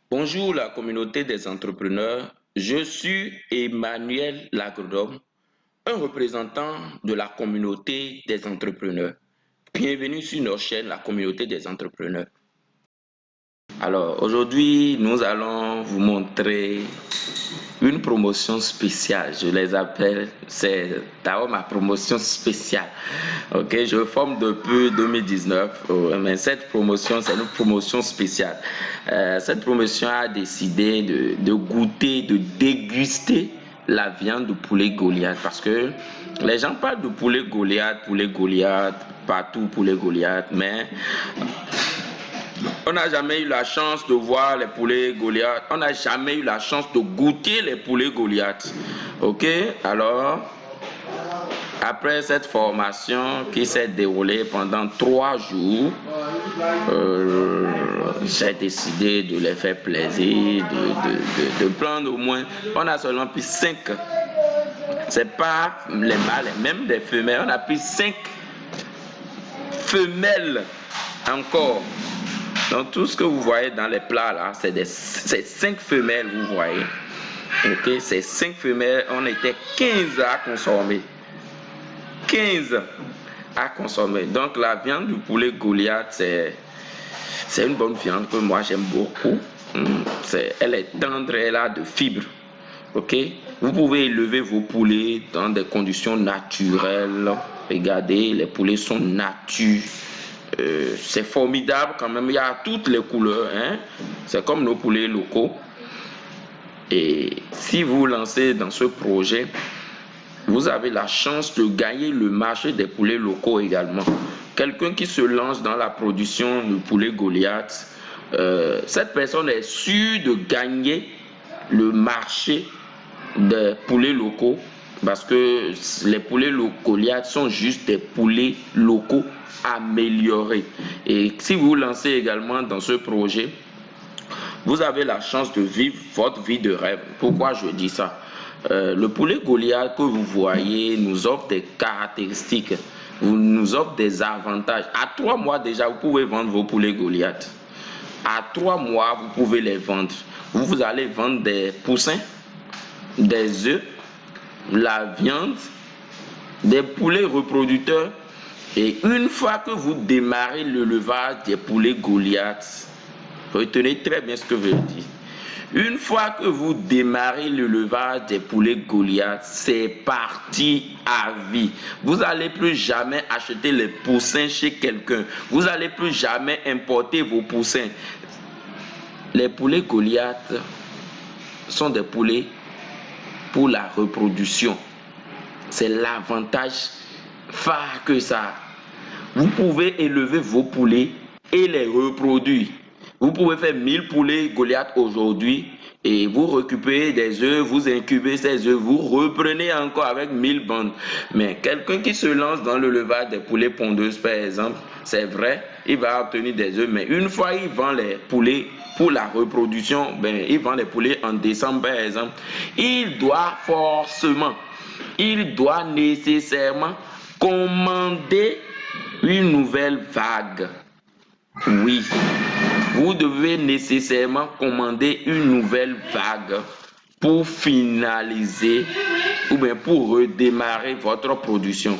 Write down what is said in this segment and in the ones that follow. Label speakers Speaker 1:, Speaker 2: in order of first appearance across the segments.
Speaker 1: Bonjour la communauté des entrepreneurs, je suis Emmanuel l'agronome, un représentant de la communauté des entrepreneurs. Bienvenue sur notre chaîne, la communauté des entrepreneurs. Alors aujourd'hui, nous allons vous montrer une promotion spéciale. Je les appelle, c'est d'abord ma promotion spéciale. Ok, je forme depuis 2019, mais cette promotion, c'est une promotion spéciale. Cette promotion a décidé de goûter, de déguster la viande de poulet Goliath, parce que les gens parlent de poulet Goliath, partout poulet Goliath, mais on n'a jamais eu la chance de voir les poulets Goliath. On n'a jamais eu la chance de goûter les poulets Goliath. Ok, alors, après cette formation qui s'est déroulée pendant 3 jours, j'ai décidé de les faire plaisir, de prendre au moins, on a seulement pris 5. C'est pas les mâles, même des femelles. On a pris 5 femelles encore. Donc tout ce que vous voyez dans les plats là, c'est 5 femelles, vous voyez. Ok, ces 5 femelles, on était 15 à consommer. 15 à consommer. Donc la viande du poulet Goliath, c'est une bonne viande que moi j'aime beaucoup. Elle est tendre, elle a de fibres. Ok, vous pouvez élever vos poulets dans des conditions naturelles. Regardez, les poulets sont nature. C'est formidable quand même, il y a toutes les couleurs, hein? C'est comme nos poulets locaux. Et si vous lancez dans ce projet, vous avez la chance de gagner le marché des poulets locaux également. Quelqu'un qui se lance dans la production du poulet Goliath, cette personne est sûre de gagner le marché des poulets locaux, parce que les poulets Goliath sont juste des poulets locaux améliorés. Et si vous lancez également dans ce projet, vous avez la chance de vivre votre vie de rêve. Pourquoi je dis ça? Le poulet Goliath que vous voyez nous offre des caractéristiques, nous offre des avantages. À 3 mois déjà, vous pouvez vendre vos poulets Goliath. À 3 mois, vous pouvez les vendre. Vous allez vendre des poussins, des œufs, la viande, des poulets reproducteurs. Et une fois que vous démarrez l'élevage des poulets Goliath, retenez très bien ce que je veux dire. Une fois que vous démarrez l'élevage des poulets Goliath, c'est parti à vie. Vous n'allez plus jamais acheter les poussins chez quelqu'un. Vous n'allez plus jamais importer vos poussins. Les poulets Goliath sont des poulets pour la reproduction. C'est l'avantage phare que ça. Vous pouvez élever vos poulets et les reproduire. Vous pouvez faire 1000 poulets Goliath aujourd'hui et vous récupérez des œufs, vous incubez ces œufs, vous reprenez encore avec 1000 bandes. Mais quelqu'un qui se lance dans le levage des poulets pondeuses, par exemple, c'est vrai, il va obtenir des œufs, mais une fois il vend les poulets pour la reproduction, il vend les poulets en décembre, par exemple, il doit nécessairement commander une nouvelle vague. Oui, vous devez nécessairement commander une nouvelle vague pour finaliser ou bien pour redémarrer votre production.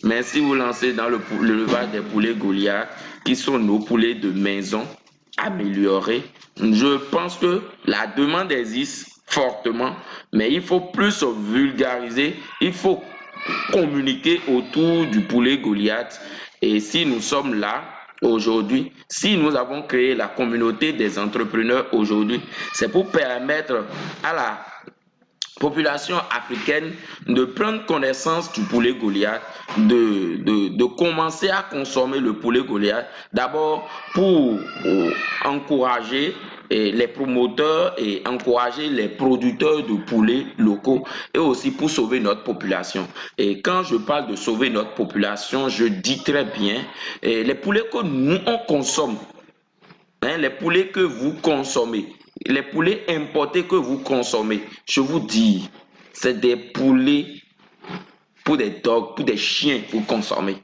Speaker 1: Mais si vous lancez dans l'élevage des poulets Goliath, qui sont nos poulets de maison améliorés, je pense que la demande existe fortement, mais il faut plus vulgariser, il faut communiquer autour du poulet Goliath. Et si nous sommes là aujourd'hui, si nous avons créé la communauté des entrepreneurs aujourd'hui, c'est pour permettre à la population africaine de prendre connaissance du poulet Goliath, de commencer à consommer le poulet Goliath, d'abord pour encourager les promoteurs et encourager les producteurs de poulets locaux et aussi pour sauver notre population. Et quand je parle de sauver notre population, je dis très bien les poulets que nous on consomme, hein, les poulets que vous consommez, les poulets importés que vous consommez, je vous dis, c'est des poulets pour des dogs, pour des chiens, vous consommez.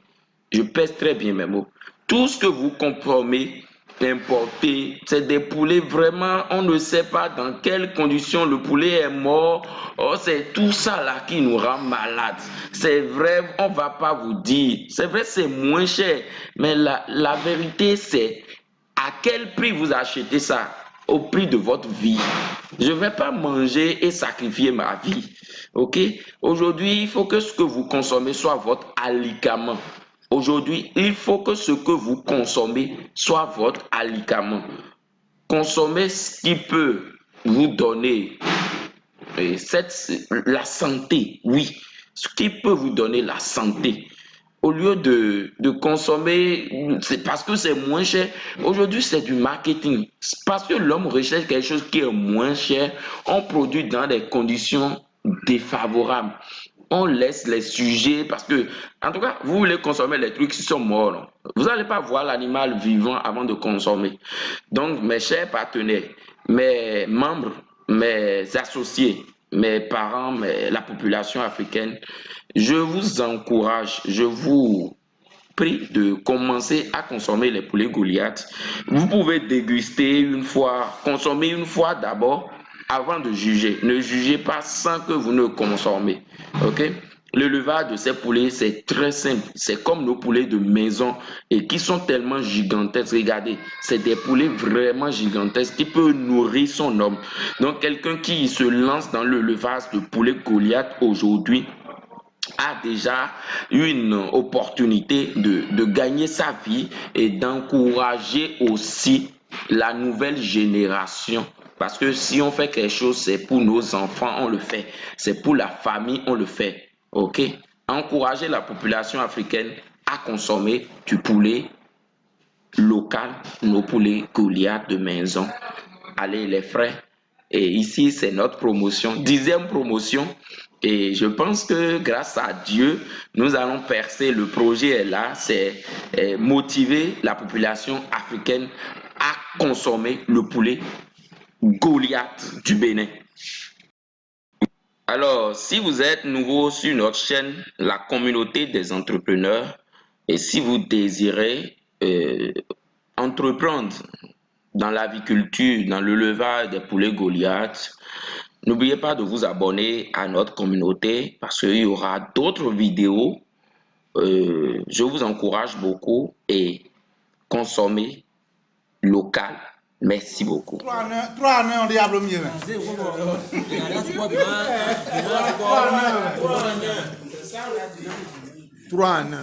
Speaker 1: Je pèse très bien mes mots. Tout ce que vous consommez, importé, c'est des poulets vraiment, on ne sait pas dans quelles conditions le poulet est mort. Oh, c'est tout ça là qui nous rend malades. C'est vrai, on ne va pas vous dire. C'est vrai, c'est moins cher. Mais la vérité, c'est à quel prix vous achetez ça? Au prix de votre vie. Je ne vais pas manger et sacrifier ma vie. Ok? Aujourd'hui, il faut que ce que vous consommez soit votre alicament. Aujourd'hui, il faut que ce que vous consommez soit votre alicament. Consommez ce qui peut vous donner la santé, oui, ce qui peut vous donner la santé. Au lieu de consommer, c'est parce que c'est moins cher. Aujourd'hui, c'est du marketing. Parce que l'homme recherche quelque chose qui est moins cher, on produit dans des conditions défavorables. On laisse les sujets parce que, en tout cas, vous voulez consommer les trucs qui sont morts. Vous n'allez pas voir l'animal vivant avant de consommer. Donc, mes chers partenaires, mes membres, mes associés, mes parents, la population africaine, je vous encourage, je vous prie de commencer à consommer les poulets Goliath. Vous pouvez déguster une fois, consommer une fois d'abord avant de juger. Ne jugez pas sans que vous ne consommez. Ok? L'élevage de ces poulets, c'est très simple. C'est comme nos poulets de maison et qui sont tellement gigantesques. Regardez, c'est des poulets vraiment gigantesques qui peuvent nourrir son homme. Donc, quelqu'un qui se lance dans l'élevage de poulets Goliath aujourd'hui a déjà une opportunité de gagner sa vie et d'encourager aussi la nouvelle génération. Parce que si on fait quelque chose, c'est pour nos enfants, on le fait. C'est pour la famille, on le fait. OK? Encourager la population africaine à consommer du poulet local, nos poulets Goliath de maison. Allez les frais. Et ici, c'est notre promotion, 10e promotion. Et je pense que grâce à Dieu, nous allons percer. Le projet est là, c'est motiver la population africaine à consommer le poulet Goliath du Bénin. Alors, si vous êtes nouveau sur notre chaîne, la communauté des entrepreneurs, et si vous désirez entreprendre dans l'aviculture, dans l'élevage des poulets Goliath, n'oubliez pas de vous abonner à notre communauté parce qu'il y aura d'autres vidéos. Je vous encourage beaucoup et consommez local. Merci beaucoup.
Speaker 2: 3-9 diable mieux. 3-9.